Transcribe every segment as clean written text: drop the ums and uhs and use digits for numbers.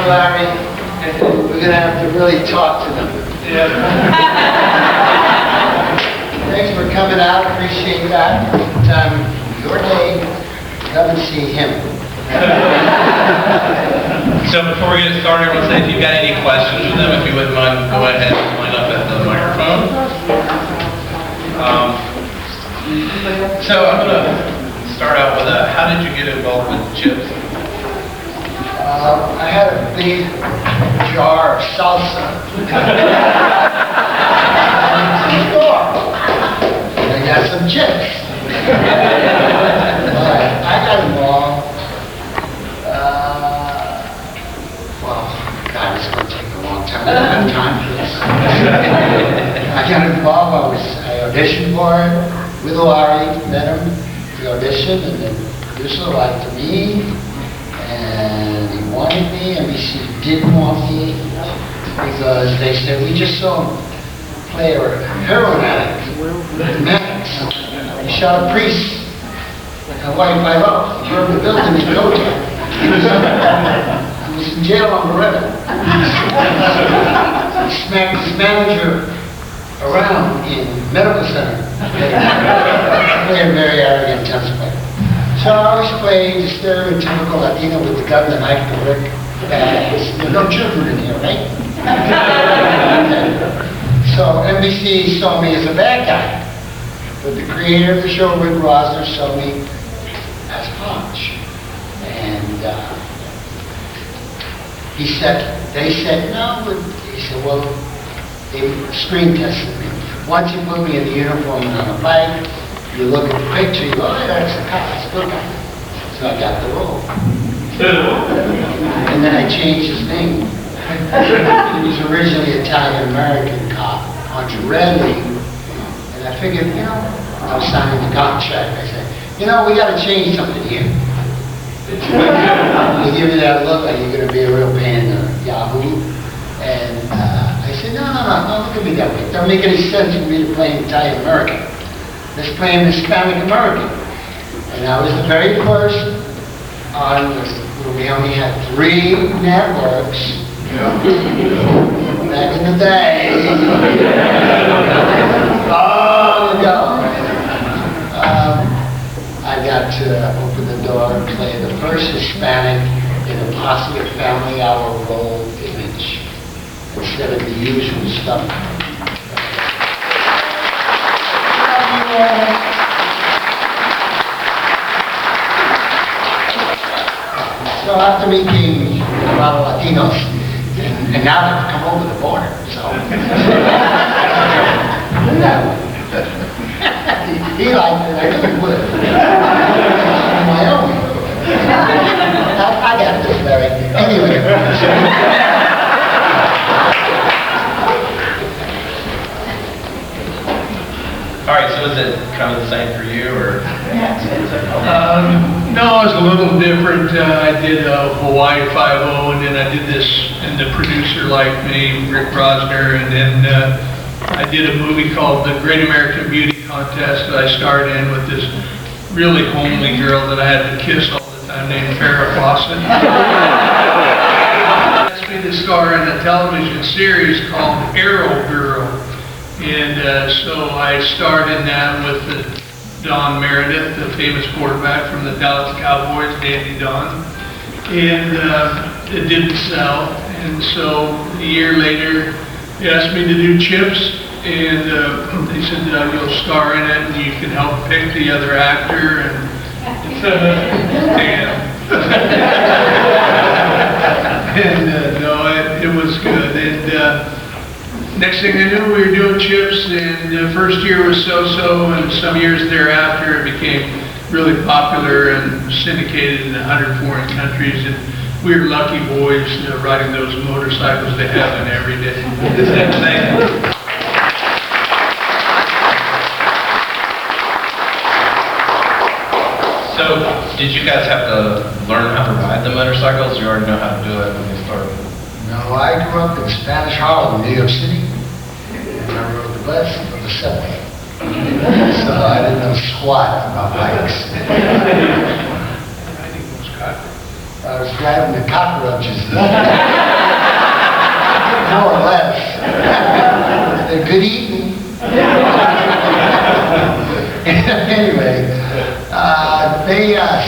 now, Larry, we're going to have to really talk to them. Yeah. Thanks for coming out. Appreciate that. Your day, come and see him. So before we get started, I want to say if you've got any questions for them, if you wouldn't mind, go ahead and line up at the microphone. So I'm going to start out with how did you get involved with chips? I had a big jar of salsa. I got some chips. I got involved. Well, God, it's going to take a long time. I don't have time for this. I got involved. I auditioned for it with Larry, met him, we auditioned, and then the producer liked me, and he wanted me, NBC didn't want me, because they said, we just saw him play a heroin addict, Maddox. He shot a priest, a white 5-0. He burned the building in Kotak. He was in jail on Beretta. He smacked his manager around in medical center. Playing very arrogant tennis player. So I always played the stereotypical Latino with the gun, the knife, the brick, bags. There are no children in here, right? Okay. So NBC saw me as a bad guy. But the creator of the show, Rick Rosner, saw me as Punch. And they said, no, but he said, well, they screen tested me. Once you put me in the uniform and on a bike, you look at the picture, you go, oh, that's a cop, that's a good guy. So I got the role. And then I changed his name. He was originally an Italian-American cop, Andretti. And I figured, I was signing the contract. I said, we got to change something here. You give me that look like you're going to be a real pain in the Yahoo. And I said, no, look at me that way. It doesn't make any sense for me to play an Italian-American. Let's play an Hispanic-American. And I was the very first on where we only had 3 networks. Back in the day. Long ago. I got to open the door and play the first Hispanic in a possible family hour role image instead of the usual stuff. So after meeting a lot of Latinos, and now they've come over the border, so. He liked it, I couldn't put it. On my own. I got this, Larry. Anyway. All right, so is it kind of the same for you, or? No, it's a little different. I did Hawaii 5-0, and then I did this, and the producer liked me, Rick Rosner, and then I did a movie called The Great American Beauty Contest that I starred in with this really homely girl that I had to kiss all the time named Farrah Fawcett. She asked me to star in a television series called Arrow Girl. And so I starred in that with Don Meredith, the famous quarterback from the Dallas Cowboys, Dandy Don. And it didn't sell. And so a year later, they asked me to do Chips. And they said, you'll star in it and you can help pick the other actor. And damn. And no, it was good. And next thing I knew, we were doing Chips, and the first year was so-so, and some years thereafter it became really popular and syndicated in 100 foreign countries, and we were lucky boys riding those motorcycles to heaven every day. Thank you. So, did you guys have to learn how to ride the motorcycles? You already know how to do it when you started? No, I grew up in Spanish Harlem, New York City, and I rode the bus of the subway. So I didn't know squat about bikes. I was driving the cockroaches. More or less. They're good eating. Anyway, they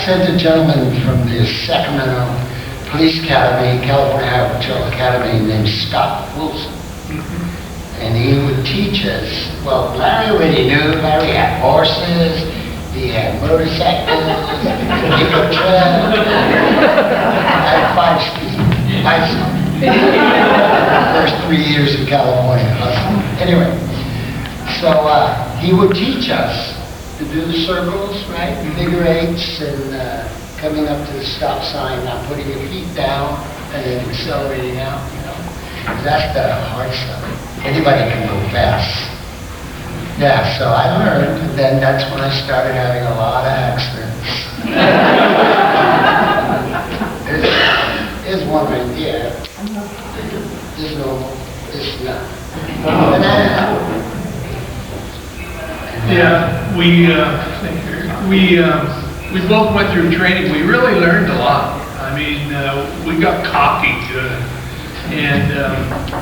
sent a gentleman from the Sacramento Police Academy, California Highway Patrol Academy, named Scott Wilson. And he would teach us. Well, Larry already knew. Larry had horses, he had motorcycles, he could tread. I had 5 bicycles. First 3 years in California. Anyway, so he would teach us to do the circles, right? Figure eights and coming up to the stop sign, not putting your feet down and then accelerating out, you know. That's the hard stuff. Anybody can go fast. Yeah, so I learned, and then that's when I started having a lot of accidents. There's one right there. This is normal, this is not. Yeah, we both went through training. We really learned a lot. I mean, we got cocky good. And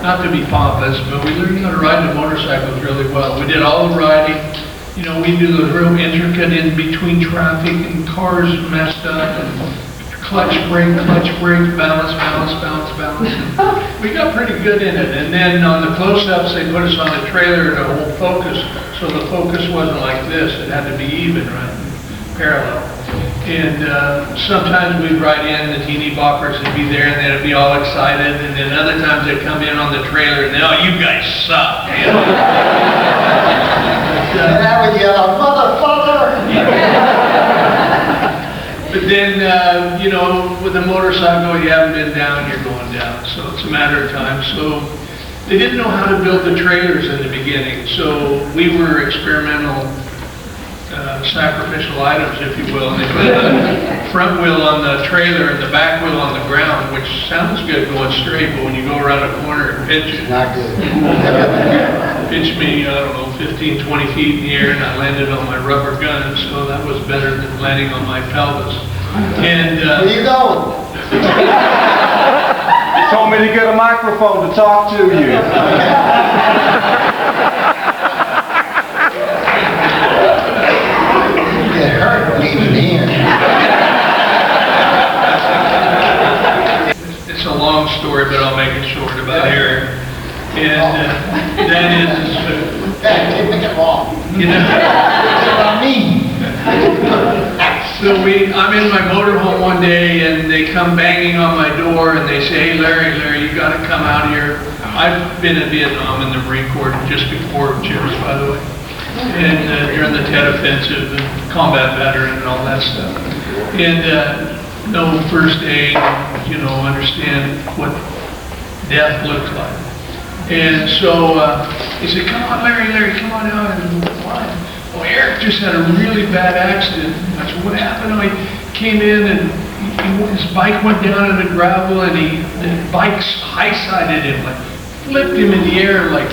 not to be pompous, but we learned how to ride the motorcycles really well. We did all the riding. You know, we do the real intricate in between traffic and cars messed up and clutch, brake, balance. And we got pretty good in it. And then on the close-ups, they put us on the trailer and a whole focus. So the focus wasn't like this. It had to be even, right? Parallel. And sometimes we'd ride in, the teeny boppers would be there, and they'd be all excited, and then other times they'd come in on the trailer, and oh, you guys suck. You know? And I would yell, motherfucker! But then, you know, with a motorcycle, you haven't been down, you're going down, so it's a matter of time. So they didn't know how to build the trailers in the beginning, so we were experimental sacrificial items, if you will. And they put the front wheel on the trailer and the back wheel on the ground, which sounds good going straight, but when you go around a corner and pitch it, Not good. pitched me, I don't know, 15, 20 feet in the air, and I landed on my rubber gun, so that was better than landing on my pelvis. And Where you going? He told me to get a microphone to talk to you. Get hurt leaving here. it's a long story, but I'll make it short about Erik. And that is, Hey, make it long. you know, It's about me. so I'm in my motorhome one day, and they come banging on my door, and they say, hey, Larry, you gotta come out here. I've been in Vietnam in the Marine Corps just before Chips, by the way. And during the Tet Offensive, and combat veteran and all that stuff. And no first aid, you know, understand what death looks like. And so he said, come on, Larry, come on out. And why? Oh, Erik just had a really bad accident. I said, what happened? Oh, he came in and his bike went down in the gravel, and the bike high-sided him, like flipped him in the air like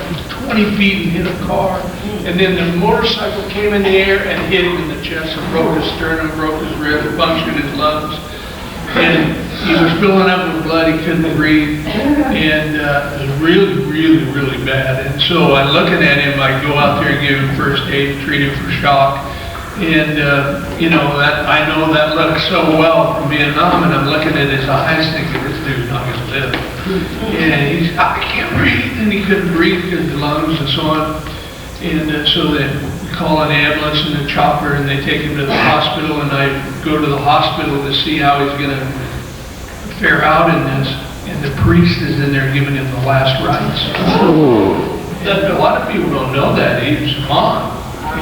20 feet and hit a car. And then the motorcycle came in the air and hit him in the chest and broke his sternum, broke his rib, punctured his lungs. And he was filling up with blood, he couldn't breathe, and it was really bad. And so I'm looking at him, I go out there and give him first aid, treat him for shock. And you know, I know that look so well from Vietnam, and I'm looking at his eyes thinking, this dude's not gonna live. And he's, I can't breathe, and he couldn't breathe because of the lungs and so on. And so then we call an ambulance and a chopper, and they take him to the hospital, and I go to the hospital to see how he's going to fare out in this. And the priest is in there giving him the last rites. And a lot of people don't know that. He was gone.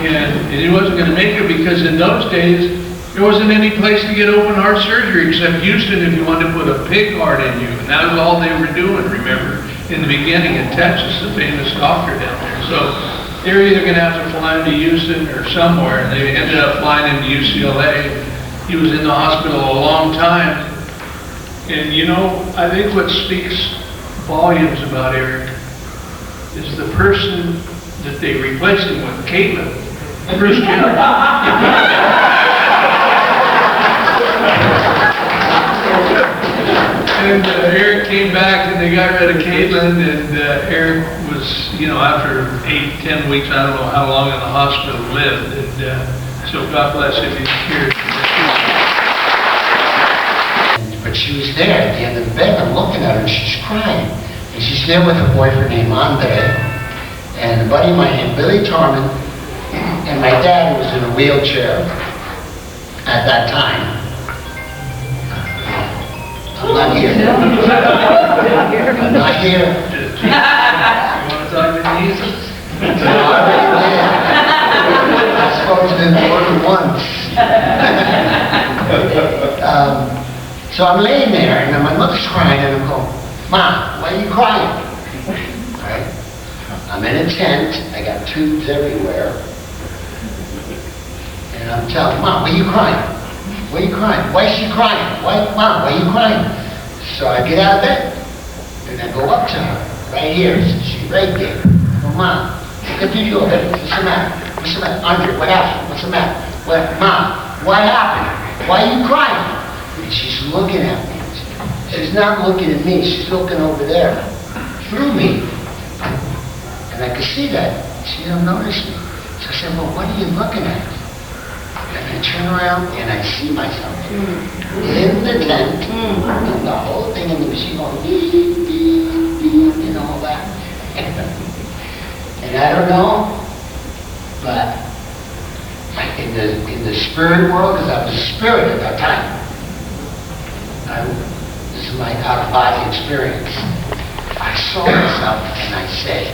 And he wasn't going to make it because in those days, there wasn't any place to get open heart surgery except Houston if you wanted to put a pig heart in you. And that was all they were doing, remember, in the beginning in Texas, the famous doctor down there. So they were either going to have to fly him to Houston or somewhere, and they ended up flying him to UCLA. He was in the hospital a long time. And you know, I think what speaks volumes about Erik is the person that they replaced him with, Caitlin, Bruce Jenner. And Erik came back and they got rid of Caitlin, and Erik was, after 8, 10 weeks, I don't know how long in the hospital lived. And so God bless him, he's here. But she was there at the end of the bed. I'm looking at her and she's crying. And she's there with a boyfriend named Andre, and a buddy of mine named Billy Torman, and my dad, who was in a wheelchair at that time. I'm not here. I'm not here. You want to talk to Jesus? No, I already did. I spoke to them more than once. So I'm laying there, and my mother's crying, and I'm going, Mom, why are you crying? Right? I'm in a tent, I got tubes everywhere, and I'm telling Mom, why are you crying? Why are you crying? Why is she crying? Mom, why are you crying? So I get out of bed, and I go up to her, right here, she's right there. I go, Mom, look at you, what's the matter? What's the matter? Andre, what happened? What's the matter? Mom, what happened? Why are you crying? And she's looking at me. She's not looking at me, she's looking over there, through me. And I could see that. She didn't notice me. So I said, well, what are you looking at? And I turn around and I see myself in the tent, and the whole thing in the machine going beep, beep, beep, and all that. And I don't know, but in the spirit world, because I was a spirit at that time, this is my out-of-body experience. I saw myself and I said,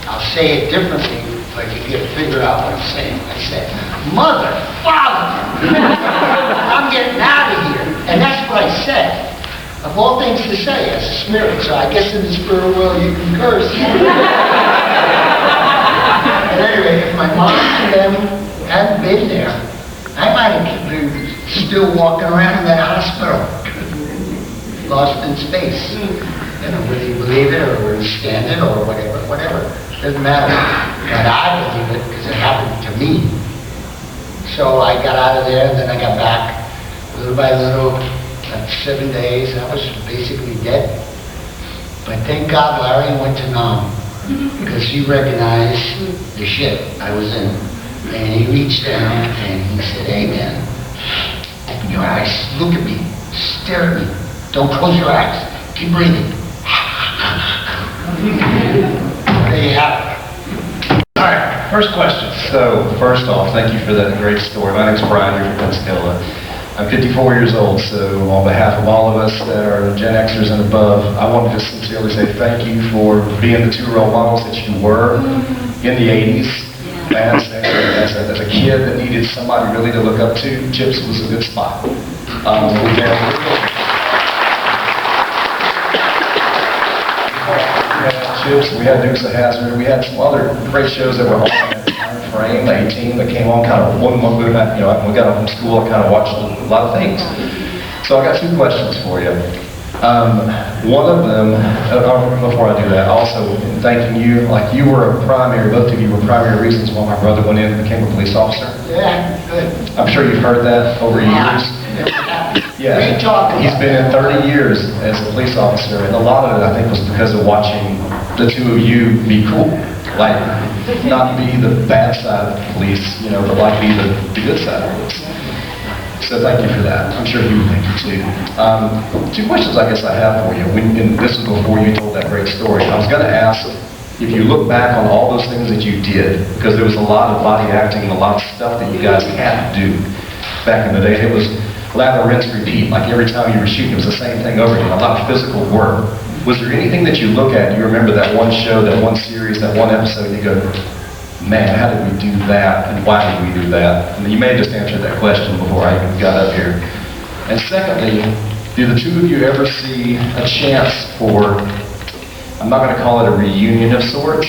I'll say it differently, but you can figure out what I'm saying. I said, Mother, Father, I'm getting out of here. And that's what I said. Of all things to say as a spirit, so I guess in the spirit world you can curse. But anyway, if my mom and them hadn't been there, I might have been still walking around in that hospital. Lost in space. Whether you believe it or understand it or whatever. Doesn't matter. But I believe it because it happened to me. So I got out of there and then I got back little by little, like 7 days. I was basically dead. But thank God Larry went to Nam because he recognized the shit I was in. And he reached down and he said, hey man, open your eyes, look at me, stare at me. Don't close your eyes. Keep breathing. There you have it. All right, first question. So, first off, thank you for that great story. My name's Brian, here from Pensacola. I'm 54 years old, so on behalf of all of us that are Gen Xers and above, I wanted to sincerely say thank you for being the two role models that you were in the 80s. Man, as a kid that needed somebody really to look up to, Chips was a good spot. We had Dukes of Hazzard, we had some other great shows that were on in that time frame, 18, that came on kind of one month, when we got home from school, I kind of watched a lot of things. So I got two questions for you. One of them, before I do that, also thanking you, like you were a primary, both of you were primary reasons why my brother went in and became a police officer. Yeah, good. I'm sure you've heard that over years. Yeah, he's been in 30 years as a police officer, and a lot of it, I think, was because of watching the two of you be cool. Like, not be the bad side of the police, but like be the good side of the police. So thank you for that. I'm sure he would thank you too. Two questions I guess I have for you. And this was before you told that great story. I was going to ask if you look back on all those things that you did, because there was a lot of body acting and a lot of stuff that you guys had to do back in the day. It was lather, rinse, repeat. Like every time you were shooting, it was the same thing over again. A lot of physical work. Was there anything that you look at, you remember that one show, that one series, that one episode, and you go, man, how did we do that, and why did we do that? And you may have just answered that question before I even got up here. And secondly, do the two of you ever see a chance for, I'm not going to call it a reunion of sorts,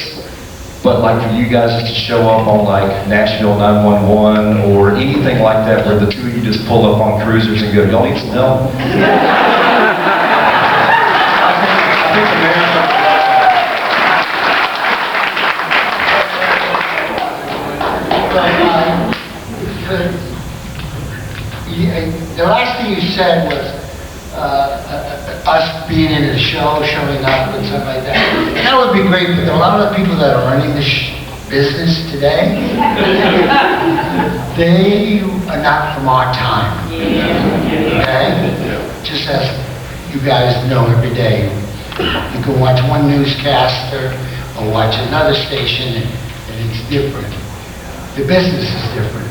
but like for you guys just to show up on like Nashville 911 or anything like that where the two of you just pull up on cruisers and go, y'all need some help? I think the marathon. The last thing you said was us being being in the show, showing up and stuff like that. That would be great, but a lot of the people that are running the business today, they are not from our time. Okay? Just as you guys know every day, you can watch one newscaster or watch another station and it's different. The business is different.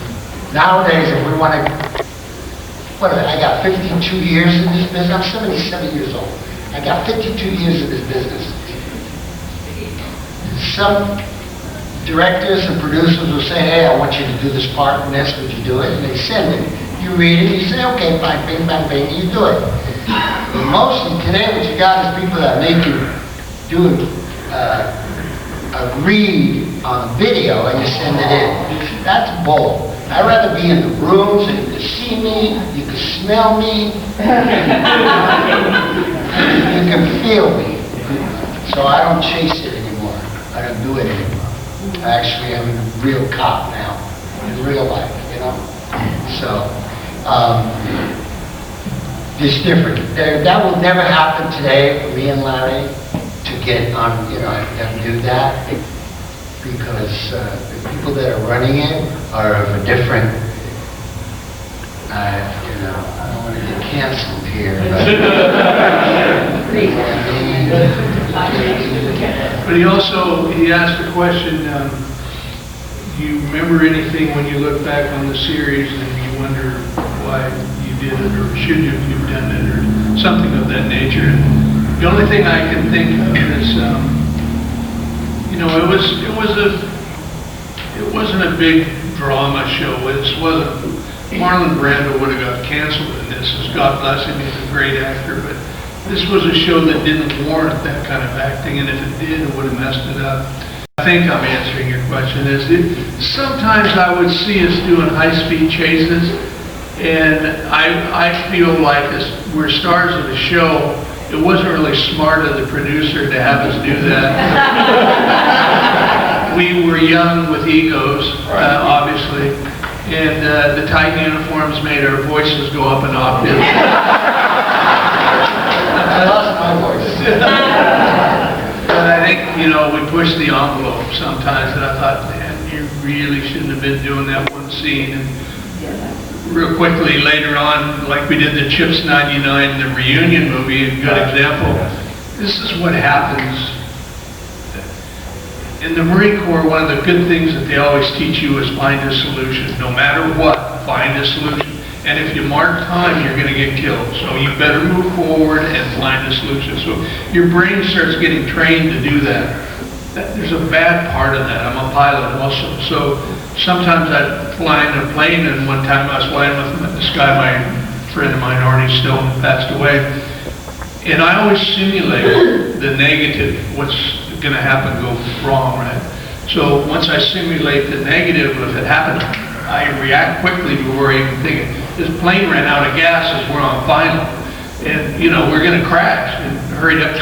Nowadays, if we want to, I got 52 years in this business. I'm 77 years old. I got 52 years in this business. Some directors and producers will say, hey, I want you to do this part and this, would you do it? And they send it. You read it, you say, okay, fine, bing, bang, bing, you do it. But mostly today what you got is people that make you do a read on video and you send it in. That's bull. I'd rather be in the room so you can see me, you can smell me, you can feel me. So I don't chase it anymore. I don't do it anymore. I actually am a real cop now, in real life, you know? So, it's different. That will never happen today for me and Larry to get on, you know, and do that, because the people that are running it are of a different, you know, I don't want to get canceled here, But he asked the question, do you remember anything when you look back on the series and you wonder why you did it, or should you have done it, or something of that nature? And the only thing I can think of is, you know, it wasn't a big drama show. It wasn't. Marlon Brando would have got canceled in this. God bless him, he's a great actor, but this was a show that didn't warrant that kind of acting, and if it did, it would have messed it up. I think I'm answering your question. Sometimes I would see us doing high-speed chases, and I feel like we're stars of the show. It wasn't really smart of the producer to have us do that. We were young with egos, obviously, and the tight uniforms made our voices go up an octave. I lost my voice. But I think, you know, we pushed the envelope sometimes, and I thought, man, you really shouldn't have been doing that one scene. And real quickly later on, like we did the Chips 99, the reunion movie, a good example. This is what happens. In the Marine Corps, one of the good things that they always teach you is find a solution. No matter what, find a solution. And if you mark time, you're going to get killed. So you better move forward and find a solution. So your brain starts getting trained to do that. There's a bad part of that. I'm a pilot also. So sometimes I'd fly in a plane, and one time I was flying with this guy, my friend of mine, Arnie Stone, passed away. And I always simulate the negative, what's going to happen, go wrong, right? So once I simulate the negative, if it happens, I react quickly before I even think it. This plane ran out of gas as we're on final. And, you know, we're going to crash. And hurried up,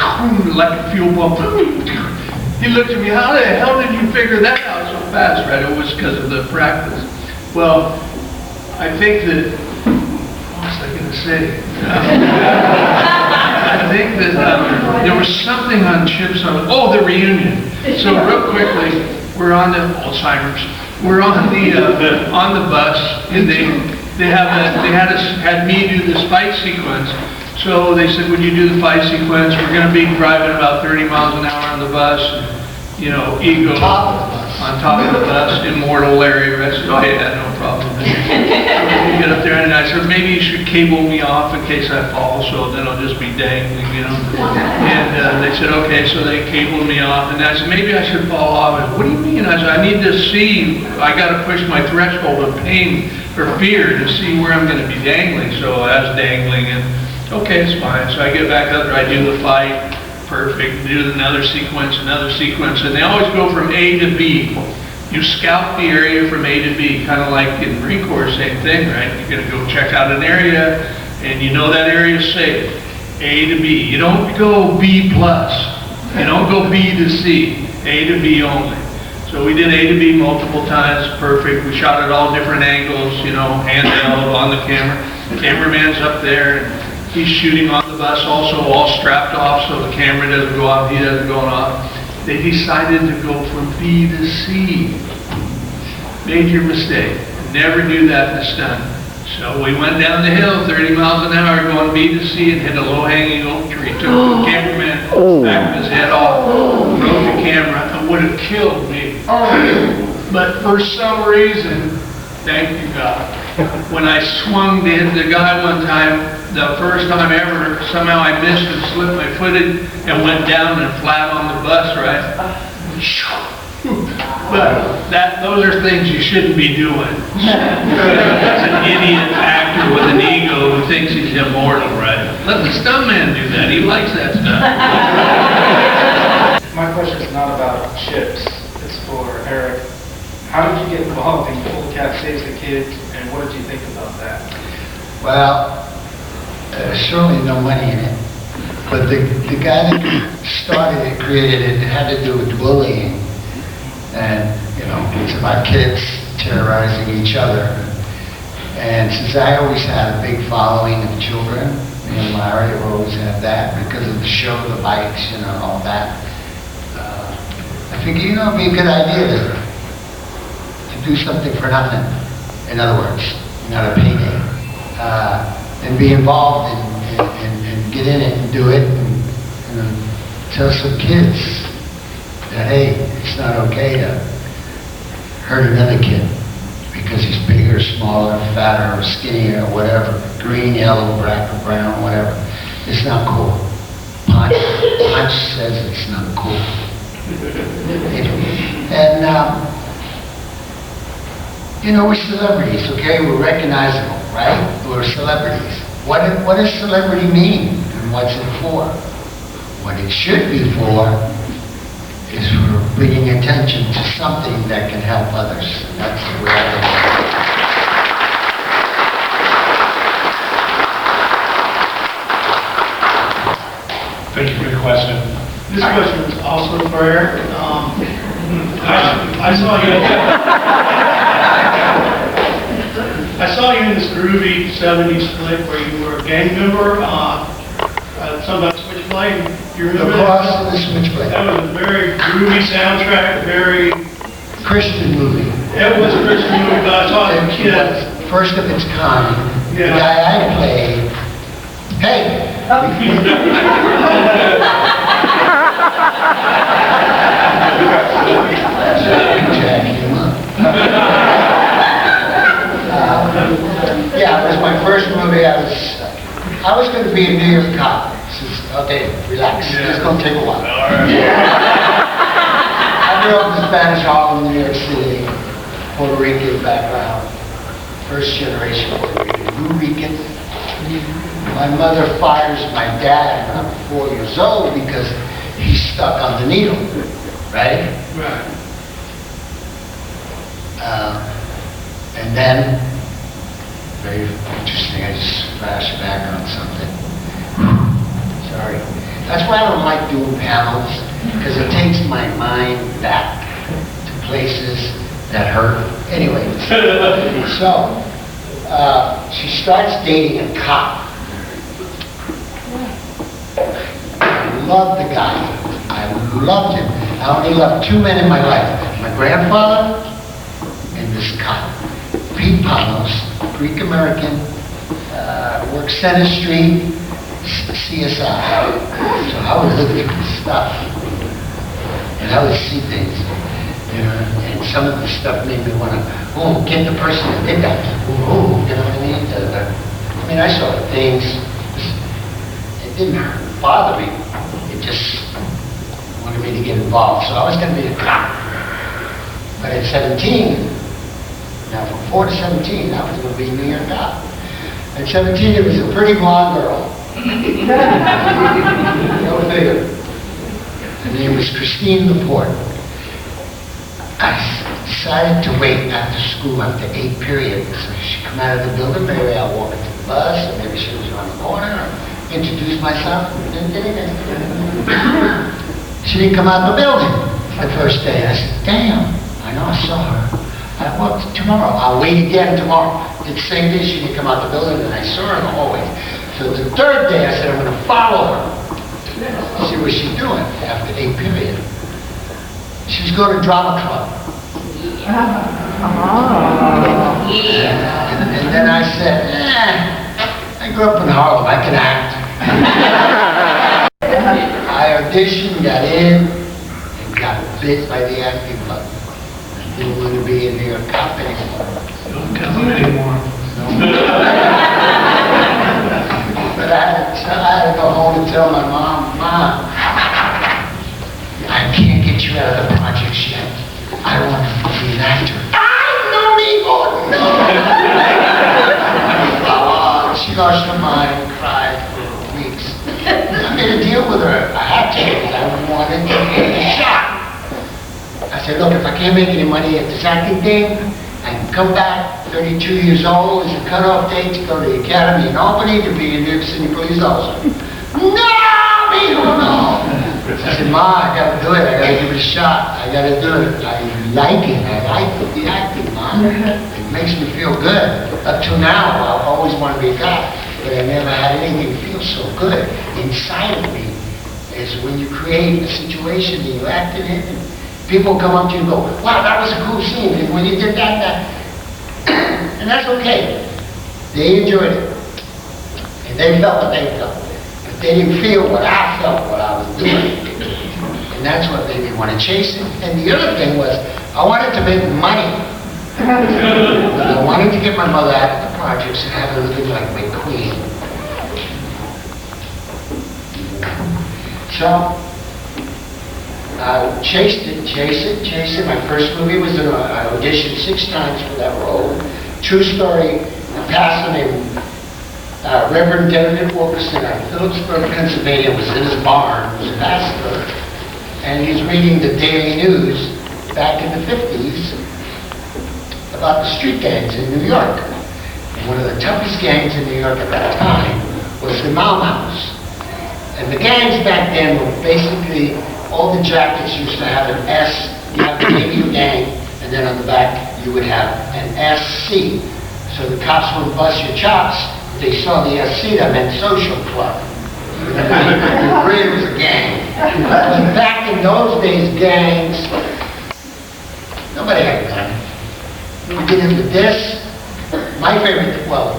like a fuel pump. He looked at me, how the hell did you figure that out so fast, right? It was because of the practice. Well, I think that, what was I going to say? I think that there was something on Chips on, the reunion. So real quickly, we're on the Alzheimer's. We're on the bus, and they had me do this fight sequence. So they said, would you do the fight sequence? We're going to be driving about 30 miles an hour on the bus. You know, ego on top of the bus, immortal Larry Rest. Oh yeah, no problem. So we get up there, and I said, maybe you should cable me off in case I fall, so then I'll just be dangling, you know. And they said, okay, so they cabled me off, and I said, maybe I should fall off. I said, what do you mean? I said, I need to see, I got to push my threshold of pain or fear to see where I'm going to be dangling. So I was dangling, and okay, it's fine. So I get back up there, I do the fight. Perfect, do another sequence, and they always go from A to B. You scout the area from A to B, kind of like in Marine Corps, same thing, right? You're going to go check out an area, and you know that area is safe. A to B. You don't go B plus. You don't go B to C. A to B only. So we did A to B multiple times, perfect. We shot at all different angles, you know, handheld on the camera. The cameraman's up there. He's shooting on the bus also, all strapped off so the camera doesn't go off, he doesn't go off. They decided to go from B to C. Major mistake. Never do that in a stunt. So we went down the hill 30 miles an hour going B to C and hit a low-hanging oak tree. Took the cameraman back of his head off, broke the camera, and would have killed me. But for some reason, thank you God, when I swung to hit the guy one time, the first time ever, somehow I missed and slipped my footed and went down and flat on the bus, right? But those are things you shouldn't be doing. That's an idiot actor with an ego who thinks he's immortal, right? Let the stuntman do that. He likes that stuff. My question is not about ships. It's for Erik. How did you get involved in Full Cat Saves the Kids, and what did you think about that? Well, there's certainly no money in it. But the guy that started it, created it, it had to do with bullying. And, you know, it's about kids terrorizing each other. And since I always had a big following of children, me and Larry have always had that because of the show, the bikes, you know, all that. I figured, you know, it'd be a good idea to do something for nothing. In other words, not a payday. And be involved and get in it and do it and tell some kids that, hey, it's not okay to hurt another kid because he's bigger, smaller, fatter, or skinnier, or whatever, green, yellow, black, or brown, whatever. It's not cool. Punch says it's not cool. And, you know, we're celebrities, okay? We're recognizable, right? We're celebrities. What does celebrity mean, and what's it for? What it should be for is for bringing attention to something that can help others. That's the way I look at it. Thank you for your question. This question is also for Erik. I saw you. I saw you in this groovy '70s flick where you were a gang member. Something about Switchblade. Do you remember The Cross and the Switchblade. That was a very groovy soundtrack, very... Christian movie. It was a Christian movie, but I saw it as a kid. First of its kind. The Yeah. guy I played, hey! Jack him up. Yeah, it was my first movie. I was going to be a New York cop. Okay, relax. It's going to take a while. I grew up in Spanish Harlem, New York City, Puerto Rican background, first generation Puerto Rican. My mother fires my dad when I'm 4 years old because he's stuck on the needle, right? Right. And then, very interesting, I just flashed back on something. Sorry. That's why I don't like doing panels, because it takes my mind back to places that hurt. Anyway, so, she starts dating a cop. I loved the guy. I loved him. I only loved two men in my life. My grandfather and this cop. Pete Panos, Greek American, works Center Street, CSI. So I would look at this stuff, and I would see things, you know, and some of the stuff made me want to, get the person that did that. You know what I mean? I mean, I saw things, it didn't bother me, it just wanted me to get involved. So I was going to be a cop. But at 17, now from 4 to 17, I was going to be a New York cop. At 17, it was a pretty blonde girl. Go figure. Her name was Christine Laporte. I decided to wait after school, after 8 period. So she'd come out of the building, maybe I'll walk into the bus, or maybe she was around the corner, or introduce myself. She didn't come out of the building the first day. I said, damn, I know I saw her. Well, tomorrow, I'll wait again tomorrow. The same day she didn't come out the building, and I saw her in the hallway. So the third day, I said, I'm going to follow her. See what she's doing after 8 period. She was going to drama club. And then I said, I grew up in Harlem, I can act. I auditioned, got in, and got bit by the acting bug. I didn't want to be in New York cop anymore. Don't come anymore. But I had to go home and tell my mom, Mom, I can't get you out of the projects yet. I want to be an actor. No, amigo, no. Oh, she lost her mind, cried for weeks. I made a deal with her. I had to, because I wanted to get a shot. I said, look, if I can't make any money at this acting thing, I can come back, 32 years old, is the cutoff date to go to the academy in Albany to be a New York City police officer. No, amigo, no. I said, Ma, I gotta do it. I gotta give it a shot. I gotta do it. I like it. I like the acting, Ma. It makes me feel good. Up till now, I've always wanted to be a cop, but I never had anything feel so good inside of me as when you create a situation and you act in it, and people come up to you and go, wow, that was a cool scene, and when you did that, and that's okay. They enjoyed it, and they felt what they felt. But they didn't feel what I felt, what I was doing. And that's what made me want to chase it. And the other thing was, I wanted to make money. I wanted to get my mother out of the projects and have her living like my queen. So, I chased it. My first movie was I auditioned 6 times for that role. True story, a pastor named Reverend David Wilcox out of Phillipsburg, Pennsylvania, was in his barn, he was a pastor, and he's reading the Daily News back in the 50s about the street gangs in New York. And one of the toughest gangs in New York at that time was the Mau Maus. And the gangs back then were basically, all the jackets used to have an S, you have the name of your gang, and then on the back you would have an SC. So the cops would bust your chops. If they saw the SC, that meant social club. The grid was a gang. But back in those days, gangs, nobody had a gun. We get into this. My favorite, well,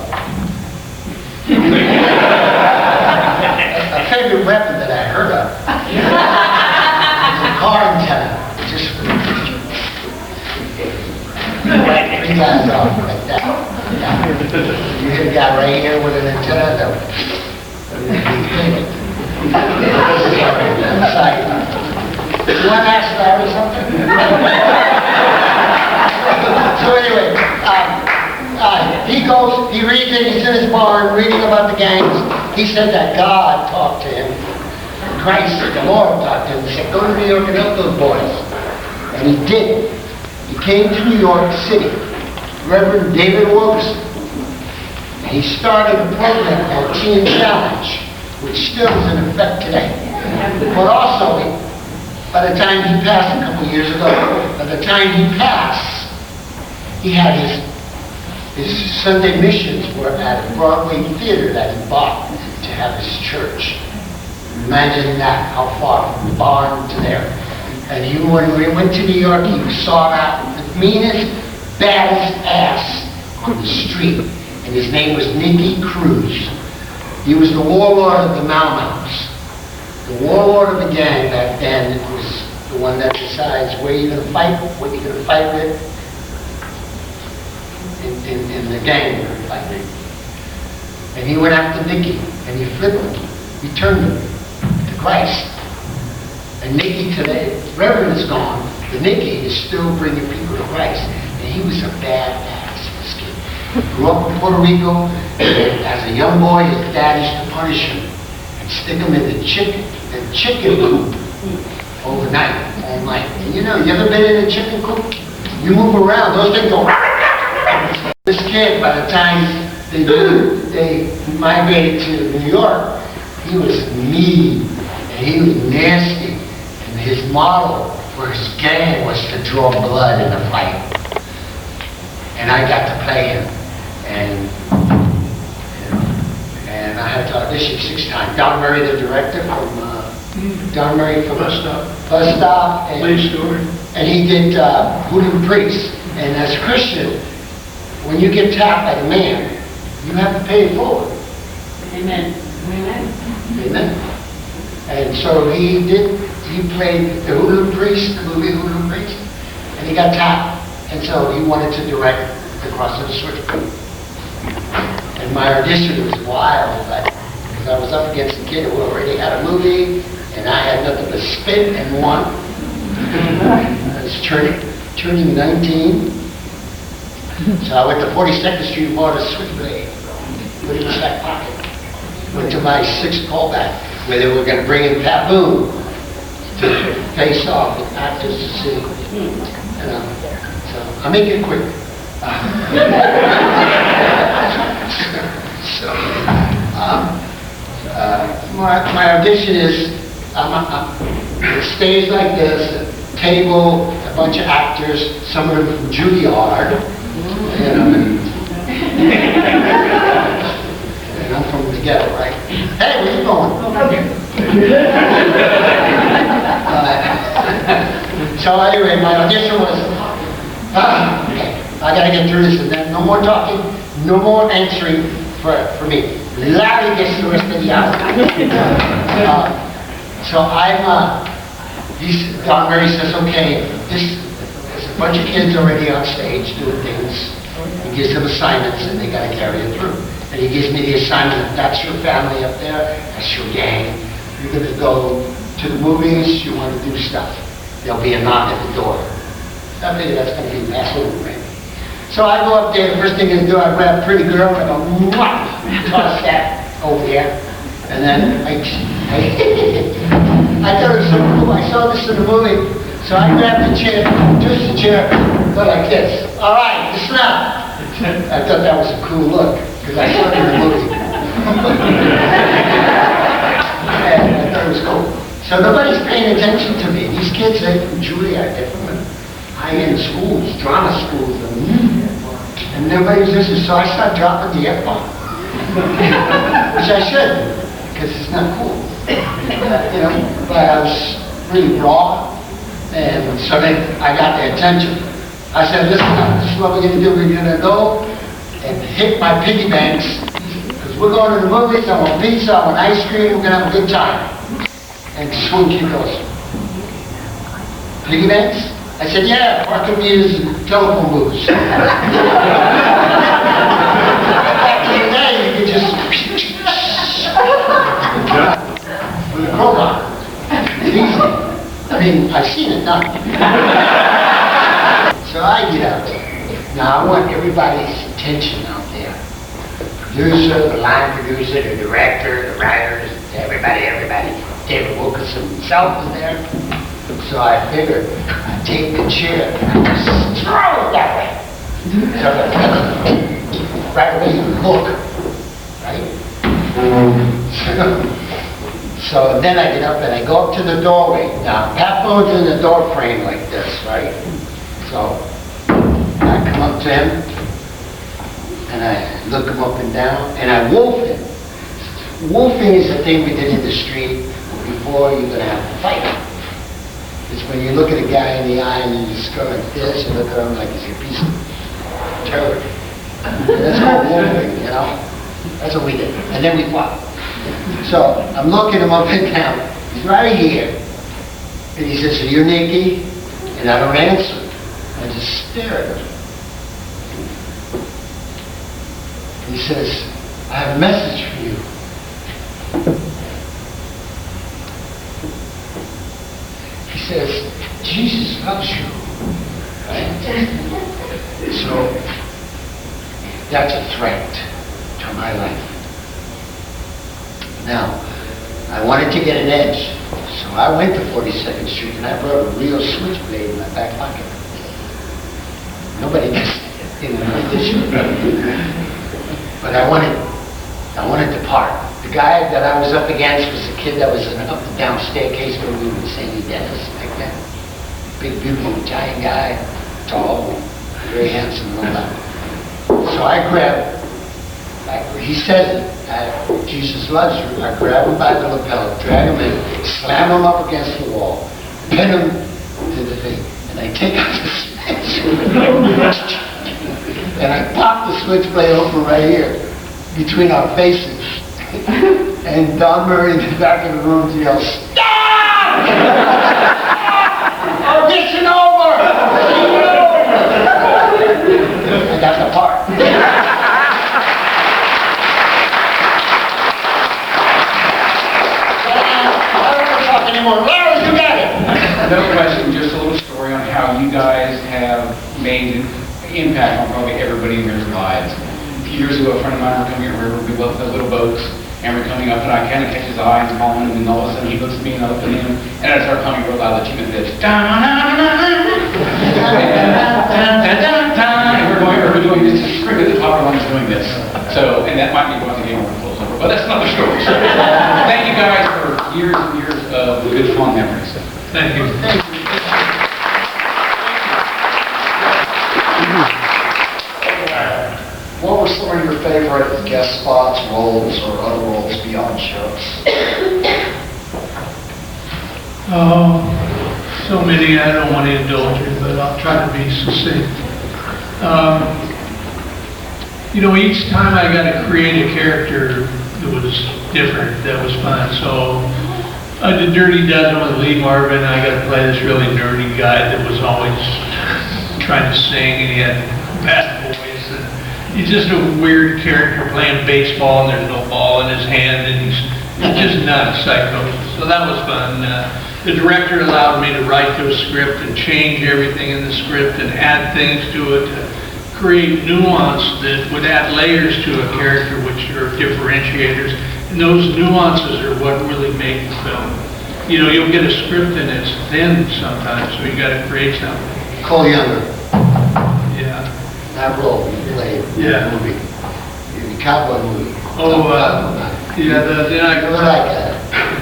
a favorite weapon that I heard of was a car antenna. Just right, 3 guys off like that. You hit a guy right here with an antenna, that would be big. You want to ask Larry something? So anyway, he reads it, he's in his barn reading about the gangs. He said that God talked to him. Christ, the Lord talked to him. He said, go to New York and help those boys. And he did. He came to New York City. Reverend David Wilcox. He started a program called Teen Challenge, which still is in effect today. But also, by the time he passed a couple years ago, by the time he passed, he had his Sunday missions were at a Broadway theater that he bought to have his church. Imagine that, how far from the barn to there. And when we went to New York, he saw that the meanest, baddest ass on the street. And his name was Nicky Cruz. He was the warlord of the Mau Maus. The warlord of the gang back then was the one that decides where you're going to fight, what you're going to fight with, in the gang you're going to fight with. And he went after Nicky, and he flipped him. He turned him to Christ. And Nicky today, Reverend is gone, but Nicky is still bringing people to Christ. And he was a badass, this kid. Grew up in Puerto Rico, and as a young boy, his dad used to punish him and stick him in the chicken coop overnight, all night. And you ever been in a chicken coop? You move around, those things go. This kid, by the time they migrated to New York, he was mean and he was nasty. And his model for his gang was to draw blood in a fight. And I got to play him. And I had to audition 6 times. Don Murray, the director from, Don Murray from Bus Stop. Bus Stop, Police story. and he did Voodoo Priest. And as a Christian, when you get tapped by the man, you have to pay it forward. Amen. Amen. And so he played the Voodoo Priest, the movie Voodoo Priest, and he got tapped. And so he wanted to direct The Cross of the Switchblade. And my audition was wild, because I was up against a kid who already had a movie, and I had nothing but spit and won. I was turning 19. So I went to 42nd Street and bought a Switchblade, put it in my back pocket. Went to my 6th callback, where they were going to bring in Pat Boone to face off with actors to see. So I'll make it quick. So, my audition is, it stays like this, a table, a bunch of actors, some of them from Juilliard, and I'm from the ghetto, right? Hey, where you going? So anyway, my audition was, okay, I gotta get through this, and then no more talking, no more answering for me. Larry gets the rest of the hour. So Don Murray says, okay, there's a bunch of kids already on stage doing things. He gives them assignments and they gotta carry it through. And he gives me the assignment, that's your family up there, that's your gang. You're gonna go to the movies, you wanna do stuff. There'll be a knock at the door. I figure that's gonna be absolutely right. So I go up there, the first thing I do, I grab a pretty girl, and I go, mwah, toss that over here. And then I thought it was so cool, I saw this in the movie. So I grabbed the chair, twist the chair, go like this. All right, listen up. I thought that was a cool look, because I saw it in the movie. And I thought it was cool. So nobody's paying attention to me. These kids, they're from Juilliard, they're from high-end schools, drama schools, and nobody's listening. So I start dropping the F-bomb, which I should, because it's not cool. But I was really raw, and so I got their attention. I said, listen up, this is what we're going to do. We're going to go and hit my piggy banks, because we're going to the movies, I want pizza, I want ice cream, we're going to have a good time. And swing kid goes, piggy banks? I said, yeah, parking meters and telephone booths. Back in the day, you could just with a crowbar. It's easy. I mean, I've seen it done. So I get out there. Now I want everybody's attention out there. The producer, the line producer, the director, the writers, everybody. David Wilcox himself was there. So I figured I'd take the chair and I'd just throw it that way. So right away you look, right? So then I get up and I go up to the doorway. Now, Pat Boone's in the door frame like this, right? So I come up to him and I look him up and down and I wolf him. Wolfing is a thing we did in the street before you're going to have to fight him. It's when you look at a guy in the eye and you just go like this, you look at him like he's a piece of terror. And that's called wolfing, That's what we did. And then we fought. So I'm looking him up and down. He's right here. And he says, are you Nikki? And I don't answer. I just stare at him. He says, I have a message for you. He says, Jesus loves you. Right? So that's a threat to my life. Now, I wanted to get an edge, so I went to 42nd Street and I brought a real switchblade in my back pocket. Nobody gets it in my audition. But I wanted to part. The guy that I was up against was a kid that was an up and down staircase where we would say Dennis back then. Big, beautiful Italian guy, tall, very handsome and all that. So I grabbed, he says it, I Jesus loves you. I grab him by the lapel, drag him in, slam him up against the wall, pin him to the thing, and I take out the switch. And I pop the switchblade open right here, between our faces. And Don Murray in the back of the room yells, "Stop! Audition over! I got the part. Anymore. Larry, you got it! No question, just a little story on how you guys have made an impact on probably everybody in their lives. A few years ago, a friend of mine were coming up river, we both had little boats, and we're coming up, and I kind of catch his eye and calling him, and all of a sudden he looks at me and I look at him, and I start humming real loud, like you this. And we're doing this, the script at the top of the line is doing this. So, and that might be one of the game we're close over, but that's another story. So, thank you guys for years and years of good, fun memories. Thank you. What were some of your favorite guest spots, roles, or other roles beyond shows? Oh, so many, I don't want to indulge you, but I'll try to be succinct. You know, each time I got to create a character that was different, that was fun. So I did Dirty Dozen with Lee Marvin. I got to play this really nerdy guy that was always trying to sing, and he had bad voice. And he's just a weird character playing baseball, and there's no ball in his hand, and he's just not a psycho. So that was fun. The director allowed me to write the script and change everything in the script and add things to it, to create nuance that would add layers to a character, which are differentiators. And those nuances are what really make the film. You know, you'll get a script and it's thin sometimes, so you got to create something. Cole Younger, Yeah. that role you played in Yeah. the movie, in the cowboy movie. Oh, yeah.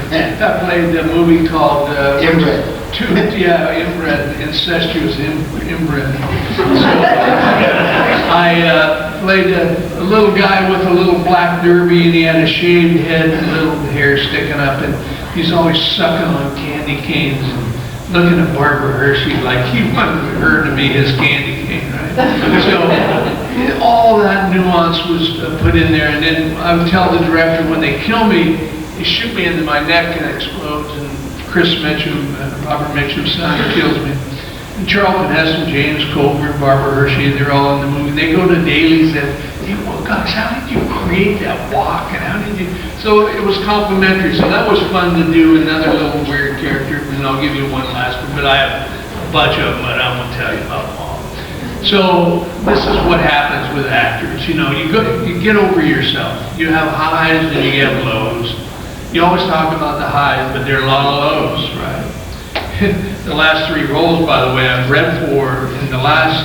Then I played a movie called Inbred. Inbred, incestuous inbred. So, I played a little guy with a little black derby, and he had a shaved head and little hair sticking up, and he's always sucking on candy canes and looking at Barbara Hershey like he wanted her to be his candy cane, right? So all that nuance was put in there, and then I would tell the director when they kill me, they shoot me into my neck and it explodes, and Chris Mitchum, Robert Mitchum's son, kills me. And Charlton Heston, James Coburn, Barbara Hershey, they're all in the movie. They go to dailies and, hey, Wilcox, how did you create that walk? And how did you? So it was complimentary. So that was fun to do, another little weird character. And I'll give you one last one, but I have a bunch of them, but I won't tell you about them all. So this is what happens with actors. You know, you get over yourself. You have highs and you have lows. You always talk about the highs, but there are a lot of lows, right? The last 3 roles, by the way, I've read for in the last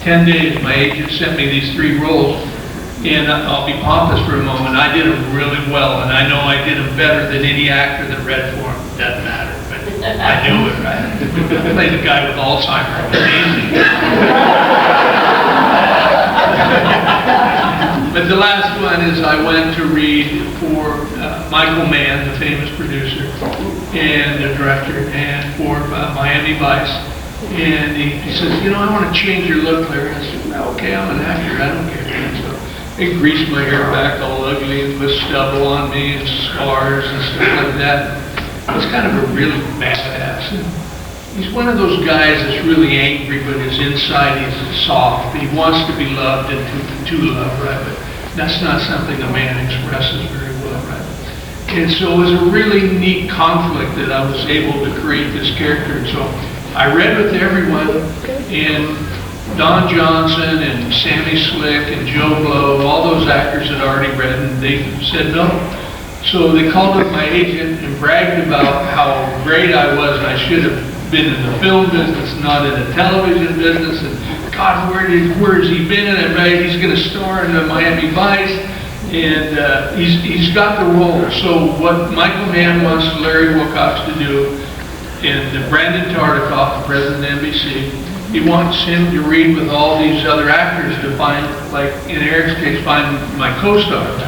10 days. My agent sent me these 3 roles, and I'll be pompous for a moment. I did them really well, and I know I did them better than any actor that read for them. Doesn't matter, but I knew it, right? I played the guy with Alzheimer's. It was easy. But the last one is I went to read for Michael Mann, the famous producer and the director, and for Miami Vice. And he says, you know, I want to change your look, Larry. I said, well, okay, I'm an actor. I don't care. And so they greased my hair back all ugly and with stubble on me and scars and stuff like that. I was kind of a really badass. And he's one of those guys that's really angry, but his inside he's soft. He wants to be loved and to love, right? But that's not something a man expresses very well, right? And so it was a really neat conflict that I was able to create this character. And so I read with everyone, and Don Johnson and Sammy Slick and Joe Blow, all those actors had already read, and they said no. So they called up my agent and bragged about how great I was, and I should have been in the film business, not in the television business, and God, where has he been? And he's going to star in the Miami Vice, and he's got the role. So what Michael Mann wants Larry Wilcox to do, and Brandon Tartikoff, the president of NBC, he wants him to read with all these other actors to find, like in Eric's case, find my co-stars.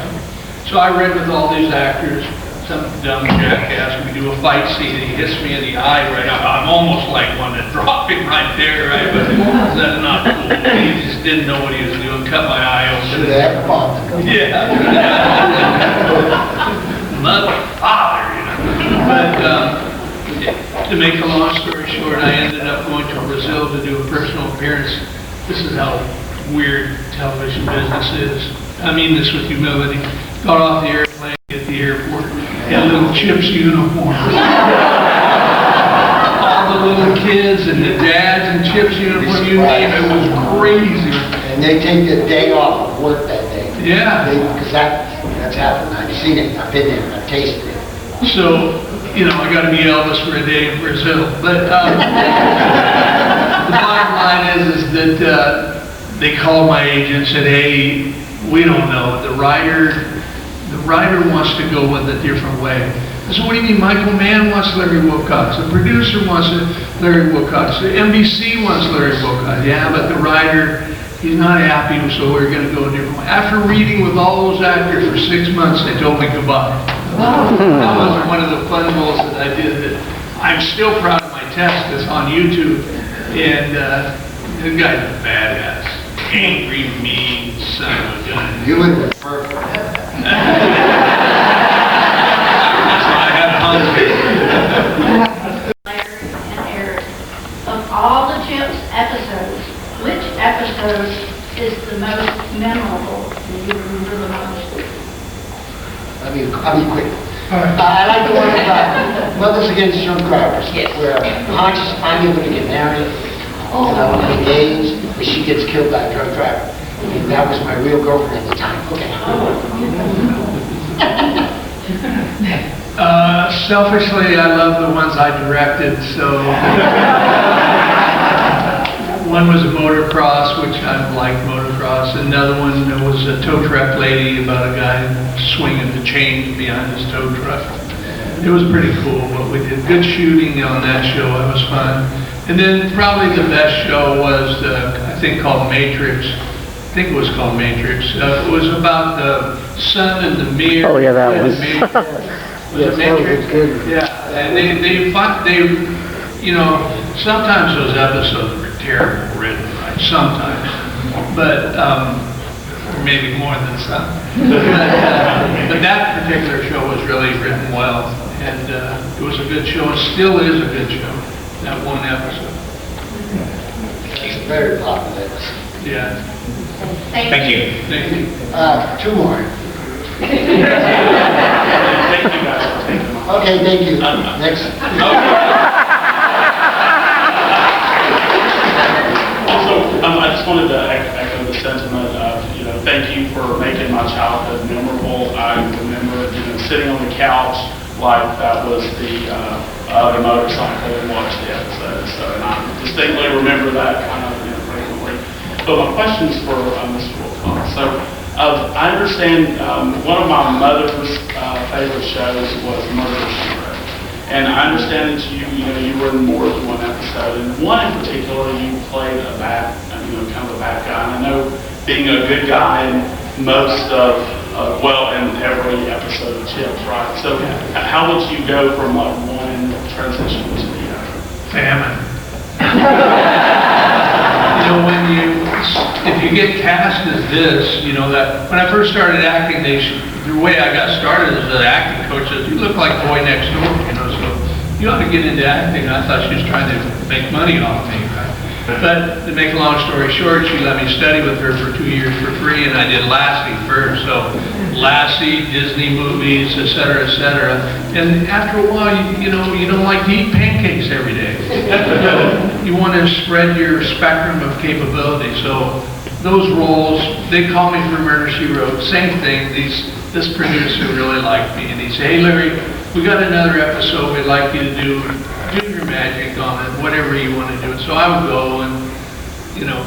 So I read with all these actors, some dumb jackass, we do a fight scene, and he hits me in the eye right now. I'm almost like one to drop him right there, right? But that's not cool. He just didn't know what he was doing, cut my eye open. Should have fun. Yeah. Mother, father, you know. But to make a long story short, I ended up going to Brazil to do a personal appearance. This is how weird television business is. I mean this with humility. Got off the airplane at the airport, had little Chips uniforms. All the little kids and the dads in Chips uniform, you name it, was crazy. And they take the day off of work that day. Yeah. Because that's happened. I've seen it, I've been there, I've tasted it. So, you know, I got to be Elvis for a day in Brazil. But the bottom line is that they called my agent and said, hey, we don't know. The writer wants to go with a different way. I said, what do you mean? Michael Mann wants Larry Wilcox. The producer wants Larry Wilcox. The NBC wants Larry Wilcox. Yeah, but the writer, he's not happy, so we're going to go a different way. After reading with all those actors for 6 months, they told me goodbye. That was one of the fun roles that I did. That I'm still proud of my test that's on YouTube. And the guy's a badass. Angry, mean son of a gun. You would have been perfect. That's why I have hungry. Larry and Erik, of all the Chips episodes, which episode is the most memorable and you remember the most? I'll be quick. I like the one about Mothers Against Drunk Drivers, where Ponch is finally able to get married, engaged, but she gets killed by a drunk driver. And that was my real girlfriend at the time. Okay. Selfishly, I love the ones I directed, so one was a motocross, which I liked motocross. Another one was a tow truck lady about a guy swinging the chains behind his tow truck. It was pretty cool what we did. Good shooting on that show. It was fun. And then probably the best show was, I think, called Matrix. I think it was called Matrix. It was about the sun and the mirror. Oh, yeah, that and was. the Matrix. Was it Matrix? Yeah, and they, you know, sometimes those episodes were terrible written, right? Sometimes, but or maybe more than some. But that particular show was really written well, and it was a good show. It still is a good show. That one episode. It's very popular. Yeah. Thank you. Thank you. Two more. Thank you guys for taking them. Okay, thank you. Next. Also, I just wanted to echo the sentiment of, thank you for making my childhood memorable. I remember, sitting on the couch like that was the motorcycle and watch the episode. So, and I distinctly remember that kind of frequently. But my question's for Mr. Wilcox. So, I understand one of my mother's favorite shows was Murder, She Wrote. And I understand that you were in more than one episode. And one in particular, you played a bad, kind of a bad guy. And I know being a good guy in most of, in every episode of Chips, right? So how would you go from like one transition to the other? Famine. If you get cast as this, that when I first started acting, the way I got started as an acting coach says, you look like Boy Next Door, so you ought to get into acting. I thought she was trying to make money off me, right? But to make a long story short, she let me study with her for 2 years for free, and I did Lassie first. So Lassie, Disney movies, et cetera, et cetera. And after a while, you don't like to eat pancakes every day. You want to spread your spectrum of capability. So those roles, they call me for Murder, She Wrote. Same thing. This producer really liked me, and he said, "Hey, Larry, we got another episode we'd like you to do your magic on it, whatever you want to do." And so I would go and,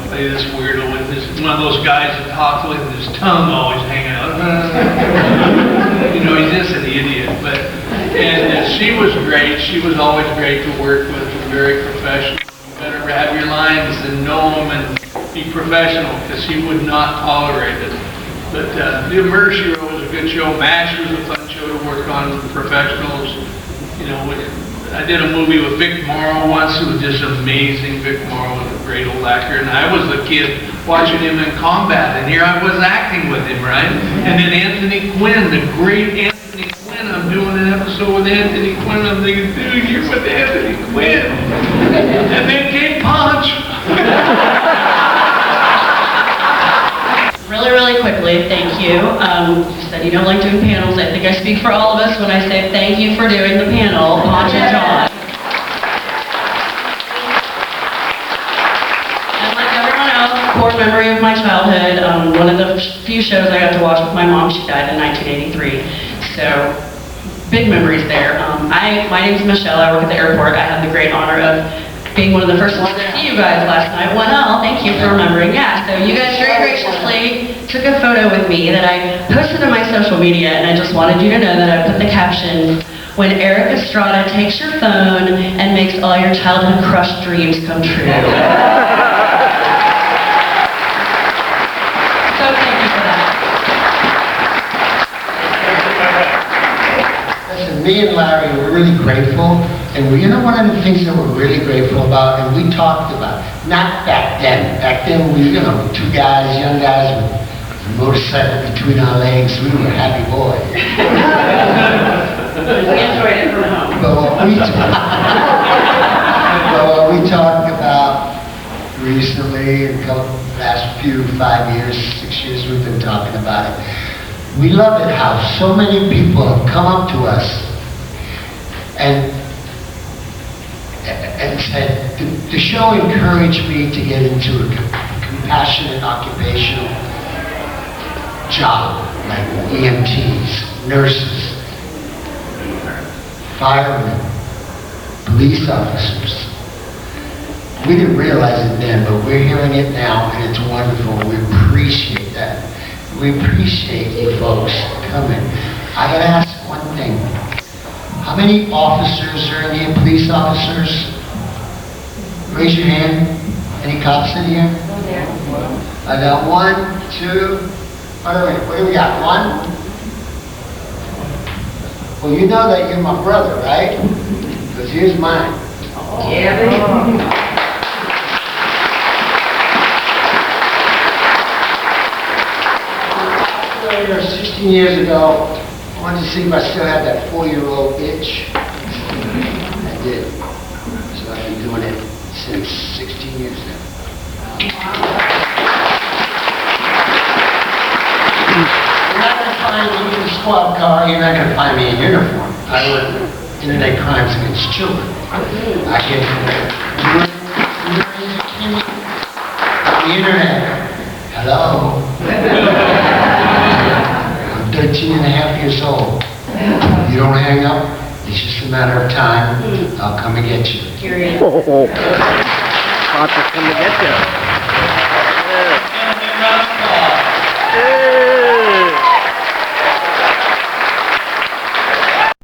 play this weirdo with this, one of those guys that talks with his tongue always hanging out. He's just an idiot. And she was great. She was always great to work with, very professional. You better have your lines and know them and be professional, because she would not tolerate it. But the Murder, She Wrote was a good show. MASH was a fun show to work on for professionals. You know, I did a movie with Vic Morrow once. It was just amazing. Vic Morrow was a great old actor, and I was a kid watching him in combat, and here I was acting with him, right? And then Anthony Quinn, the great Anthony Quinn. I'm doing an episode with Anthony Quinn. I'm thinking, dude, you're with Anthony Quinn. And then came Punch. Really quickly, thank you. You said you don't like doing panels. I think I speak for all of us when I say thank you for doing the panel, Ponch and John. And like everyone else, core memory of my childhood, one of the few shows I got to watch with my mom, she died in 1983. So, big memories there. My name's Michelle, I work at the airport. I had the great honor of being one of the first ones to see you guys last night. Well, thank you for remembering. Yeah, so you guys very graciously took a photo with me that I posted on my social media, and I just wanted you to know that I put the caption, "When Erik Estrada takes your phone and makes all your childhood crush dreams come true." So thank you for that. Listen, me and Larry were really grateful, and you know one of the things that we're really grateful about, and we talked about, not back then. Back then, we, two guys, young guys with a motorcycle between our legs, we were happy boys. We enjoyed it from home. But what we talked about recently, last 5 years, 6 years, we've been talking about it. We love it how so many people have come up to us and said, the show encouraged me to get into a compassionate occupational job, like EMTs, nurses, firemen, police officers. We didn't realize it then, but we're hearing it now, and it's wonderful. We appreciate that. We appreciate you folks coming. I gotta ask one thing. How many officers are in here, police officers? Raise your hand. Any cops in here? I got 1, 2, what do we got, 1? Well, you know that you're my brother, right? Because here's mine. Yeah, baby. 16 years ago, I wanted to see if I still had that 4-year-old itch. I did. So I've been doing it since 16 years now. You're not going to find me in a squad car, you're not going to find me in uniform. I work with internet crimes against children. I get the internet. Hello. 13 and a half years old. You don't hang up, it's just a matter of time. I'll come and get you. Curious. I'll just come to get you.